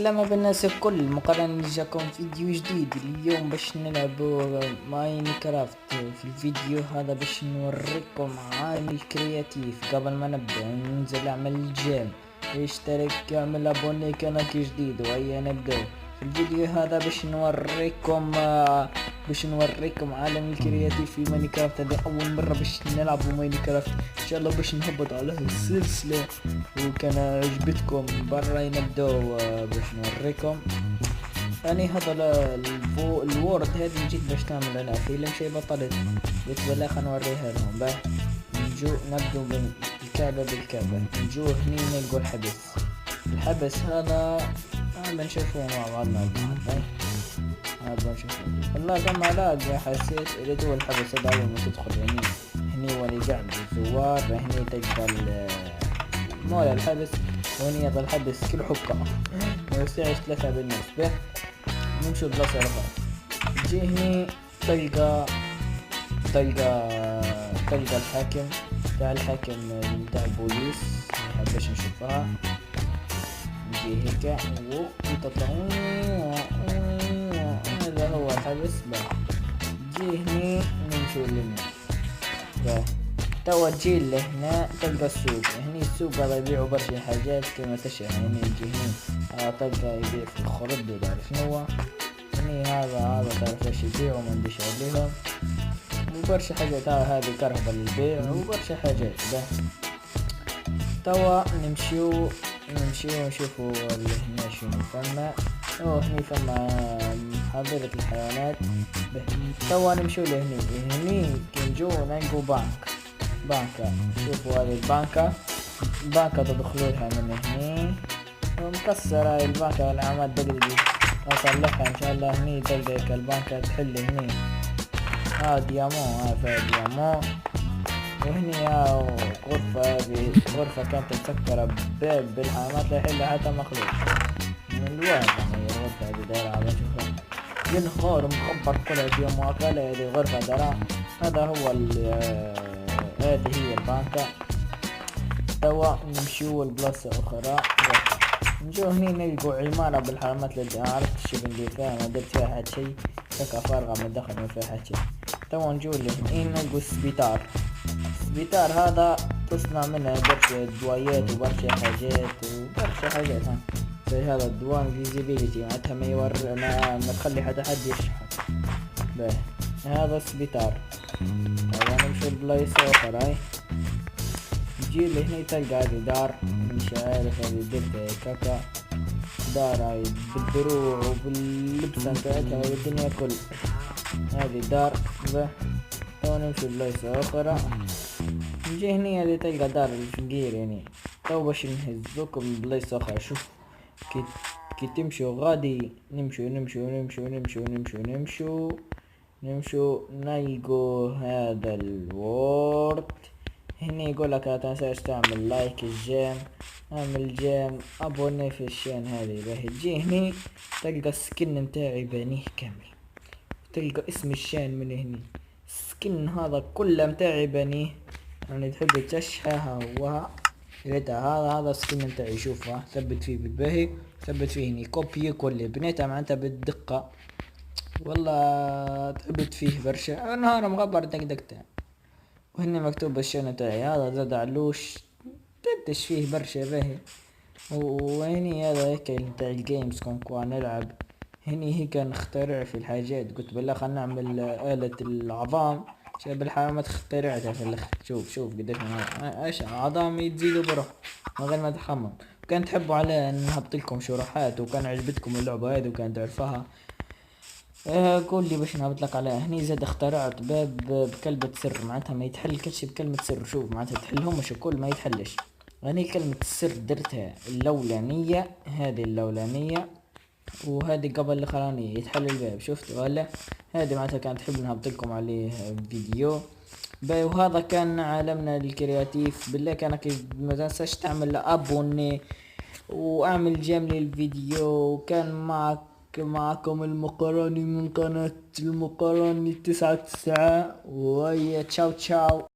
لما بالناس الكل مقارنة جاكم فيديو جديد اليوم باش نلعب ماينكرافت. في الفيديو هذا باش نوريكم عالم الكرياتيف. قبل ما نبدأ ننزل اعمل الجيم، اشترك اعمل ابوني كانك جديد وهيا نبدأ في الفيديو هذا باش نوريكم عالم الكرياتيف في ماينكرافت. هذه اول مرة باش نلعب ماينكرافت، ان شاء الله باش نهبط على السلسلة وكان عجبتكم برا نبداو باش نوريكم. اني هذا الوورد هذه جيت باش نعمل انا فيلم شي بطلت قلت بلا خلينا نوريها لهم. باه نجو نبدو بالكعبة نجو هني نلقوا الحبس هذا بنشوفوه مع بعضنا البعض. هذا نشوفوه والله كما لاقي حسيت اللي هو الحبس هذا اول ما تدخل هني ولي قاعد الزوار هني تلقى مول الحبس ونية الحبس كل حكة ما يستعيش 3 بالنسبة. نمشي بلاصة رفع تجي هني تلقى الحاكم بتاع البوليس باش نشوفها. نجي هيك وتطلع هذا هو الحبس. نجي هني نمشي لهنا توا تجي لهنا تلقى السوق. هني السوق هذا يبيعوا برشا حاجات كما تشاء. هني تجي هني تلقى يبيع في الخرد ودار شنو هني هذا تعرف ايش يبيعوا ما نديش عليهم وبرشا حاجات. هذه كرهبة للبيع وبرشا حاجات. توا نمشيو نشوفوا هنا شنو فما. هني فما حظيرة الحيوانات. توا نمشيو لهني كنجو نلقوا بانكا. شوفوا هذه البانكا تدخلوا لها من هني مكسرة. هاي البانكا العماد دقدقي اصلحها ان شاء الله. هني تلقى البانكا تحل هني ديامو ديامو. وهني غرفة كانت مسكرة باب بالحامات لا يحلها حتى مخلوق من الواحد. يعني الغرفة هذه دايرة على شوفها ينخور مخبر كلها ديامو اكلها. هذه غرفة درا هذا هو هذه هي البانكا. توا نمشيو لبلاصة أخرى. نجو هني نلقوا عمارة بالحرامات اللي عرفت الشي بندير فيها ما درت فيها حد شي هكا فارغة ما دخل ما فيها حد شي. توا نجو لهني نلقوا السبيطار هذا تصنع منه برشا دوايات وبرشا حاجات زي هذا الدواء فيزيبيليتي معناتها ما تخلي حتى حد يشحط. هذا السبيطار. نمشي لبلايص أخرى. هاي تجي لهنا تلقى هذه دار مش عارف هذه درتها هيكاكا دار هاي بالدروع وباللبسة بتاعتها والدنيا كل هذه دار. توا نمشي لبلايص أخرى. نجي هني هذه تلقى دار الفقير يعني. توا باش نهزوكم بلايص أخرى. شوف كي تمشوا غادي نمشوا نلقوا هذا الوورد. هني يقولك لا تنساش تعمل لايك اعمل جيم ابوني في الشين هذه. باهي تجي هني تلقى السكن متاعي بانيه كامل. تلقى اسم الشين من هني السكن هذا كله متاعي بانيه. يعني تحب تشحها هو هذا السكن متاعي. شوفها ثبت فيه بالباهي ثبت فيه هني كوبي كل بنيتها معناتها بالدقة والله ثبت فيه برشا. نهار مغبر دقدقته. وهنا مكتوب الشين تاعي هذا زاد علوش تدش فيه برشا باهي. وهني هذا هيك تاع الجيمز كونكوا نلعب. هني هيك نخترع في الحاجات. قلت بالله خلنا نعمل آلة العظام شاب الحيوانات اخترعتها في الاخر. شوف قديش ايش عظام يتزيدوا بروح من غير ما تخمم. كان تحبوا على نهبط لكم شروحات وكان عجبتكم اللعبة هذه وكان تعرفها قول لي باش نهبط لك عليها. هني زاد اخترعت باب بكلمة سر معناتها ما يتحل كل شي بكلمة سر. شوف معناتها تحلهم مش الكل ما يتحلش. هني كلمة السر درتها اللولانية هذه اللولانية وهذه قبل الاخرانية يتحل الباب. شفتوا ولا هذه معناتها كانت تحب نهبط لكم عليه فيديو. وهذا كان عالمنا الكرياتيف. بالله كانك ما تنساش تعمل ابوني واعمل جيم للفيديو. وكان معكم المقراني من قناة المقراني 99 وهي تشاو